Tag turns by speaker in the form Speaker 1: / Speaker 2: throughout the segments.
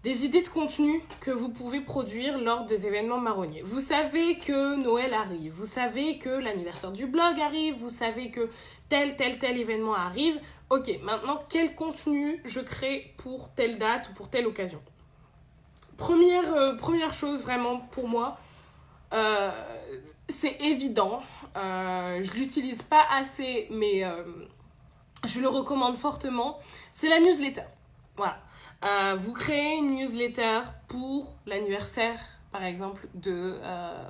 Speaker 1: des idées de contenu que vous pouvez produire lors des événements marronniers. Vous savez que Noël arrive, vous savez que l'anniversaire du blog arrive, vous savez que tel événement arrive. Ok, maintenant, quel contenu je crée pour telle date ou pour telle occasion? Première chose vraiment pour moi, c'est évident. Je l'utilise pas assez, mais je le recommande fortement. C'est la newsletter. Voilà. Vous créez une newsletter pour l'anniversaire, par exemple, de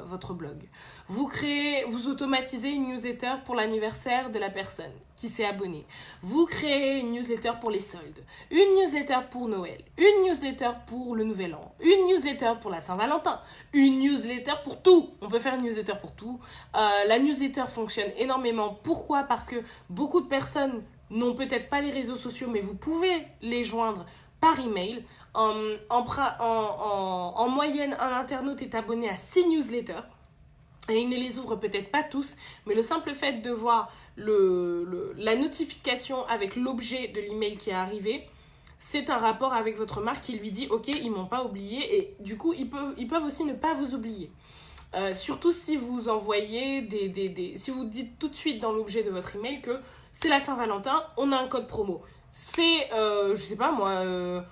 Speaker 1: votre blog. Vous automatisez une newsletter pour l'anniversaire de la personne qui s'est abonnée. Vous créez une newsletter pour les soldes, une newsletter pour Noël, une newsletter pour le Nouvel An, une newsletter pour la Saint-Valentin, une newsletter pour tout. On peut faire une newsletter pour tout. La newsletter fonctionne énormément. Pourquoi? Parce que beaucoup de personnes n'ont peut-être pas les réseaux sociaux, mais vous pouvez les joindre par email. En moyenne, un internaute est abonné à 6 newsletters et il ne les ouvre peut-être pas tous, mais le simple fait de voir la notification avec l'objet de l'email qui est arrivé, c'est un rapport avec votre marque qui lui dit ok, ils m'ont pas oublié, et du coup ils peuvent aussi ne pas vous oublier. Surtout si vous envoyez si vous dites tout de suite dans l'objet de votre email que c'est la Saint-Valentin, on a un code promo. C'est, je sais pas moi,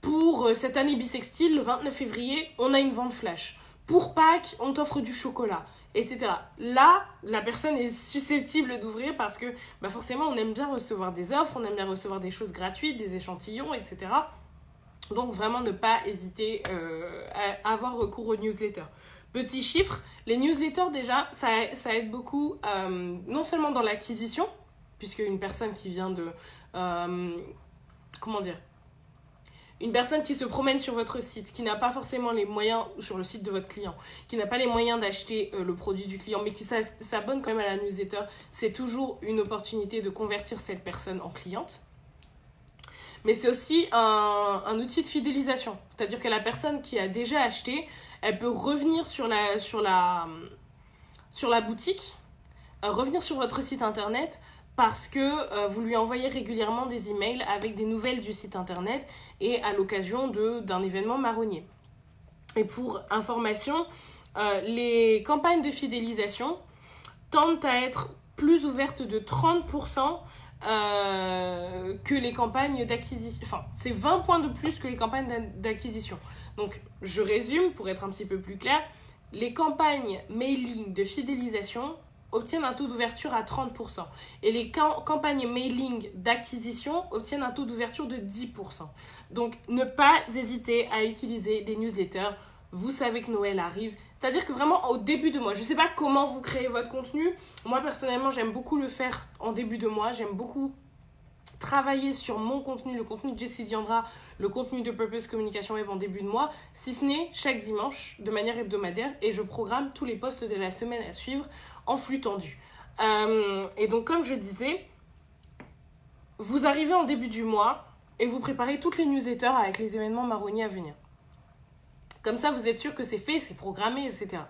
Speaker 1: pour cette année bissextile, le 29 février, on a une vente flash. Pour Pâques, on t'offre du chocolat, etc. Là, la personne est susceptible d'ouvrir parce que forcément, on aime bien recevoir des offres, on aime bien recevoir des choses gratuites, des échantillons, etc. Donc vraiment ne pas hésiter à avoir recours aux newsletters. Petit chiffre, les newsletters déjà, ça aide beaucoup, non seulement dans l'acquisition, puisque une personne qui vient de... comment dire, une personne qui se promène sur votre site, qui n'a pas forcément les moyens, sur le site de votre client, qui n'a pas les moyens d'acheter le produit du client, mais qui s'abonne quand même à la newsletter, c'est toujours une opportunité de convertir cette personne en cliente. Mais c'est aussi un outil de fidélisation. C'est-à-dire que la personne qui a déjà acheté, elle peut revenir sur la boutique, revenir sur votre site internet, parce que vous lui envoyez régulièrement des emails avec des nouvelles du site internet et à l'occasion d'un événement marronnier. Et pour information, les campagnes de fidélisation tendent à être plus ouvertes de 30% que les campagnes d'acquisition. Enfin, c'est 20 points de plus que les campagnes d'acquisition. Donc, je résume pour être un petit peu plus clair. Les campagnes mailing de fidélisation obtiennent un taux d'ouverture à 30%. Et les campagnes mailing d'acquisition obtiennent un taux d'ouverture de 10%. Donc, ne pas hésiter à utiliser des newsletters. Vous savez que Noël arrive. C'est-à-dire que vraiment, au début de mois, je ne sais pas comment vous créez votre contenu. Moi, personnellement, j'aime beaucoup le faire en début de mois. J'aime beaucoup travailler sur mon contenu, le contenu de Jessie Diandra, le contenu de Purpose Communication Web en début de mois, si ce n'est chaque dimanche de manière hebdomadaire, et je programme tous les posts de la semaine à suivre en flux tendu. Et donc, comme je disais, vous arrivez en début du mois et vous préparez toutes les newsletters avec les événements marronniers à venir. Comme ça, vous êtes sûr que c'est fait, c'est programmé, etc.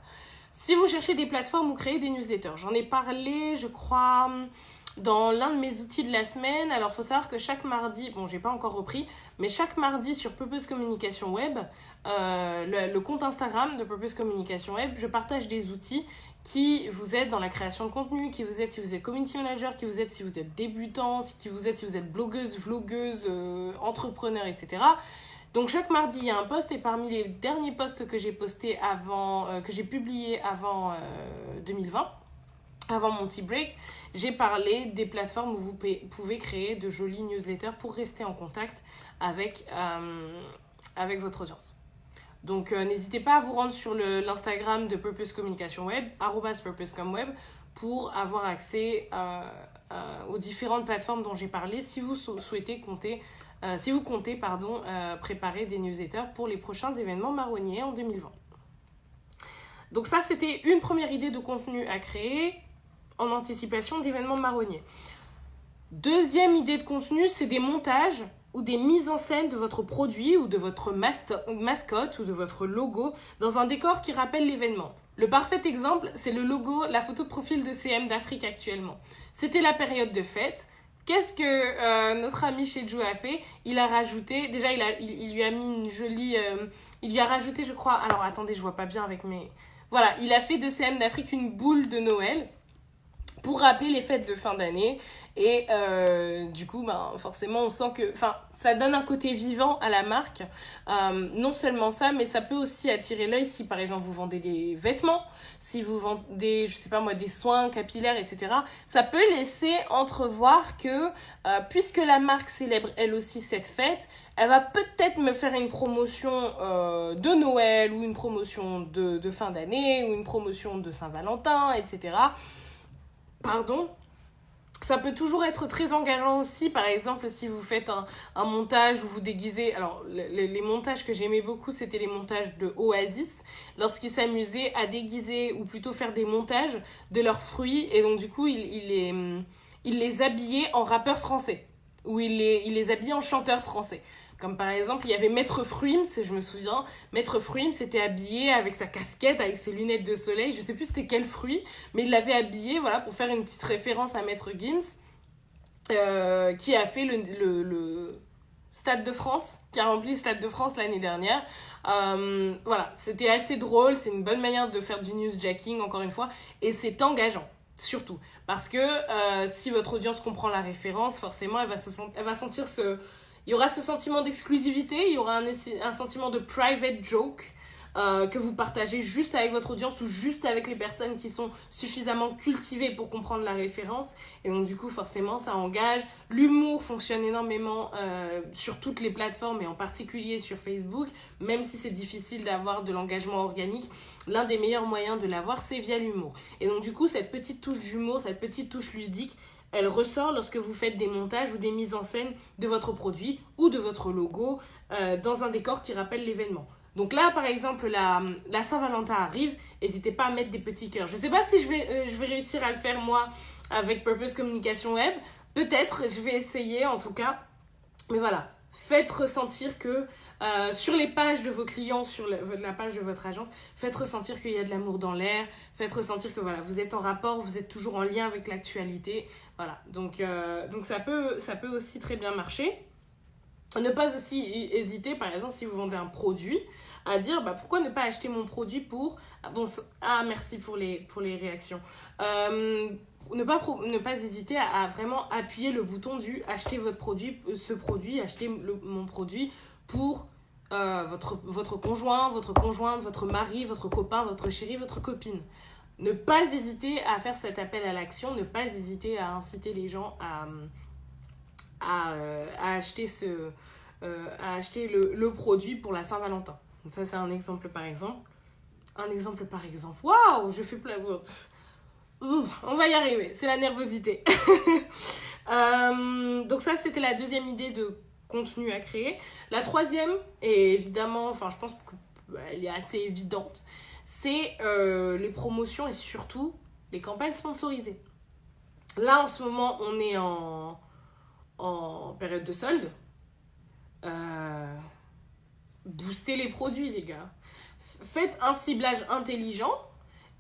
Speaker 1: Si vous cherchez des plateformes où créer des newsletters, j'en ai parlé, je crois, dans l'un de mes outils de la semaine. Alors, il faut savoir que chaque mardi, bon, j'ai pas encore repris, mais chaque mardi sur Purpose Communication Web, le compte Instagram de Purpose Communication Web, je partage des outils qui vous aident dans la création de contenu, qui vous aident si vous êtes community manager, qui vous aident si vous êtes débutant, qui vous aident si vous êtes blogueuse, vlogueuse, entrepreneur, etc. Donc chaque mardi, il y a un post, et parmi les derniers posts que j'ai postés que j'ai publiés avant 2020, avant mon tea break, j'ai parlé des plateformes où vous pouvez créer de jolies newsletters pour rester en contact avec votre audience. Donc n'hésitez pas à vous rendre sur l'Instagram de Purpose Communication Web, @purposecomweb, pour avoir accès aux différentes plateformes dont j'ai parlé si vous comptez préparer des newsletters pour les prochains événements marronniers en 2020. Donc ça, c'était une première idée de contenu à créer en anticipation d'événements marronniers. Deuxième idée de contenu, c'est des montages ou des mises en scène de votre produit ou de votre mascotte ou de votre logo dans un décor qui rappelle l'événement. Le parfait exemple, c'est le logo, la photo de profil de CM d'Afrique actuellement. C'était la période de fête. qu'est-ce que notre ami Sheju a fait? Il a rajouté, déjà il lui a mis une jolie, il lui a rajouté je crois, alors attendez je vois pas bien avec mes... Voilà, il a fait de CM d'Afrique une boule de Noël pour rappeler les fêtes de fin d'année. Et du coup, ben, forcément, on sent que ça donne un côté vivant à la marque. Non seulement ça, mais ça peut aussi attirer l'œil si, par exemple, vous vendez des vêtements, si vous vendez, je sais pas moi, des soins capillaires, etc. Ça peut laisser entrevoir que, puisque la marque célèbre elle aussi cette fête, elle va peut-être me faire une promotion de Noël ou une promotion de fin d'année ou une promotion de Saint-Valentin, etc. Pardon. Ça peut toujours être très engageant aussi, par exemple si vous faites un montage où vous déguisez, alors les montages que j'aimais beaucoup c'était les montages de Oasis, lorsqu'ils s'amusaient à déguiser ou plutôt faire des montages de leurs fruits et donc du coup il les habillait en rappeurs français ou il les habillait en chanteurs français. Comme par exemple, il y avait Maître Fruims, je me souviens. Maître Fruims était habillé avec sa casquette, avec ses lunettes de soleil. Je sais plus c'était quel fruit, mais il l'avait habillé, voilà, pour faire une petite référence à Maître Gims, qui a fait le Stade de France, qui a rempli le Stade de France l'année dernière. Voilà, c'était assez drôle, c'est une bonne manière de faire du newsjacking, encore une fois, et c'est engageant. Surtout, parce que si votre audience comprend la référence, forcément, elle va sentir il y aura ce sentiment d'exclusivité, il y aura un sentiment de private joke que vous partagez juste avec votre audience ou juste avec les personnes qui sont suffisamment cultivées pour comprendre la référence. Et donc du coup, forcément, ça engage. L'humour fonctionne énormément sur toutes les plateformes et en particulier sur Facebook. Même si c'est difficile d'avoir de l'engagement organique, l'un des meilleurs moyens de l'avoir, c'est via l'humour. Et donc du coup, cette petite touche d'humour, cette petite touche ludique, elle ressort lorsque vous faites des montages ou des mises en scène de votre produit ou de votre logo dans un décor qui rappelle l'événement. Donc là, par exemple, la Saint-Valentin arrive, n'hésitez pas à mettre des petits cœurs. Je ne sais pas si je vais réussir à le faire moi avec Purpose Communication Web. Peut-être, je vais essayer en tout cas. Mais voilà, faites ressentir que sur les pages de vos clients, sur la page de votre agence, faites ressentir qu'il y a de l'amour dans l'air, faites ressentir que voilà, vous êtes en rapport, vous êtes toujours en lien avec l'actualité. Voilà, donc ça peut aussi très bien marcher. Ne pas aussi hésiter, par exemple, si vous vendez un produit, à dire pourquoi ne pas acheter mon produit pour... merci pour les réactions. Ne pas hésiter à vraiment appuyer le bouton du acheter votre produit, acheter mon produit pour votre conjoint, votre conjointe, votre mari, votre copain, votre chéri, votre copine. Ne pas hésiter à faire cet appel à l'action, ne pas hésiter à inciter les gens à acheter le produit pour la Saint-Valentin. Donc ça, c'est un exemple par exemple. Waouh, je fais plein de... On va y arriver, c'est la nervosité. Donc ça, c'était la deuxième idée de contenu à créer. La troisième, et évidemment, je pense qu'elle est assez évidente, c'est les promotions et surtout les campagnes sponsorisées. Là, en ce moment, on est en période de solde. Boostez les produits, les gars. Faites un ciblage intelligent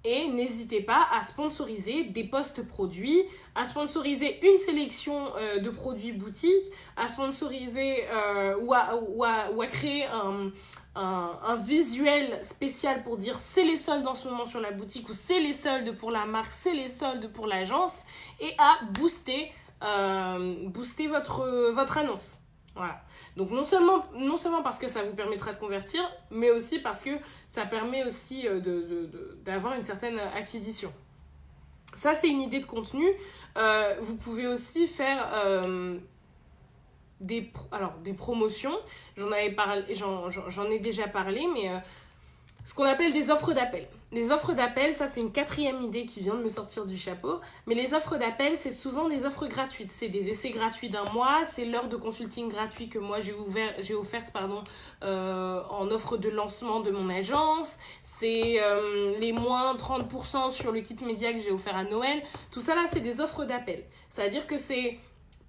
Speaker 1: et n'hésitez pas à sponsoriser des posts produits, à sponsoriser une sélection de produits boutiques, à sponsoriser ou à créer un visuel spécial pour dire c'est les soldes en ce moment sur la boutique ou c'est les soldes pour la marque, c'est les soldes pour l'agence et à booster votre annonce. Voilà. Donc non seulement parce que ça vous permettra de convertir, mais aussi parce que ça permet aussi d'avoir une certaine acquisition. Ça, c'est une idée de contenu. Vous pouvez aussi faire des promotions. J'en ai déjà parlé, mais ce qu'on appelle des offres d'appel. Les offres d'appel, ça c'est une quatrième idée qui vient de me sortir du chapeau. Mais les offres d'appel, c'est souvent des offres gratuites. C'est des essais gratuits d'un mois, c'est l'heure de consulting gratuit que moi j'ai offerte en offre de lancement de mon agence. C'est les moins 30% sur le kit média que j'ai offert à Noël. Tout ça là, c'est des offres d'appel. C'est-à-dire que c'est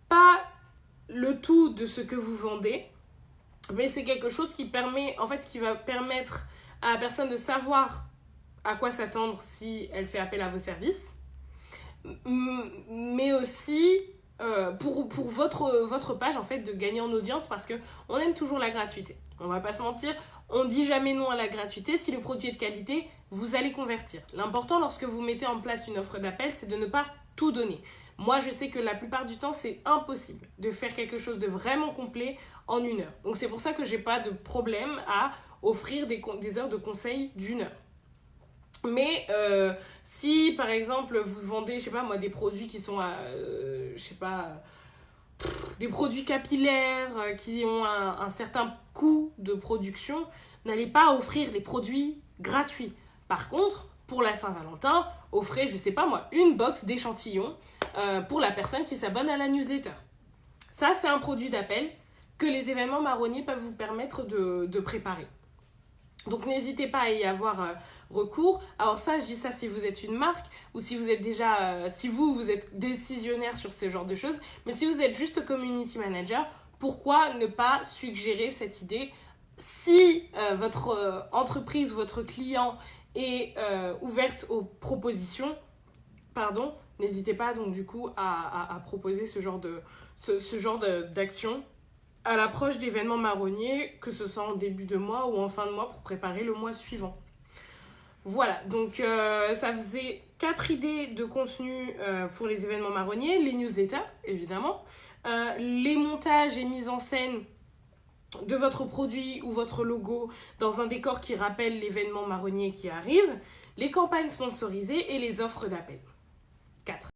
Speaker 1: pas le tout de ce que vous vendez, mais c'est quelque chose qui va permettre à la personne de savoir à quoi s'attendre si elle fait appel à vos services, mais aussi pour votre page, en fait, de gagner en audience, parce qu'on aime toujours la gratuité. On va pas se mentir, on dit jamais non à la gratuité. Si le produit est de qualité, vous allez convertir. L'important lorsque vous mettez en place une offre d'appel, c'est de ne pas tout donner. Moi, je sais que la plupart du temps, c'est impossible de faire quelque chose de vraiment complet en 1 heure. Donc, c'est pour ça que j'ai pas de problème à offrir des heures de conseil d'1 heure. Mais si, par exemple, vous vendez, je sais pas moi, des produits qui sont à, je sais pas, des produits capillaires qui ont un certain coût de production, n'allez pas offrir des produits gratuits. Par contre, pour la Saint-Valentin, offrez, je sais pas moi, une box d'échantillons pour la personne qui s'abonne à la newsletter. Ça, c'est un produit d'appel que les événements marronniers peuvent vous permettre de préparer. Donc n'hésitez pas à y avoir recours. Alors ça, je dis ça si vous êtes une marque ou si vous êtes déjà, si vous êtes décisionnaire sur ce genre de choses. Mais si vous êtes juste community manager, pourquoi ne pas suggérer cette idée si votre entreprise, votre client est ouverte aux propositions, n'hésitez pas donc du coup à proposer ce genre d'action à l'approche d'événements marronniers, que ce soit en début de mois ou en fin de mois pour préparer le mois suivant. Voilà, donc ça faisait 4 idées de contenu pour les événements marronniers, les newsletters évidemment, les montages et mises en scène de votre produit ou votre logo dans un décor qui rappelle l'événement marronnier qui arrive, les campagnes sponsorisées et les offres d'appel. 4.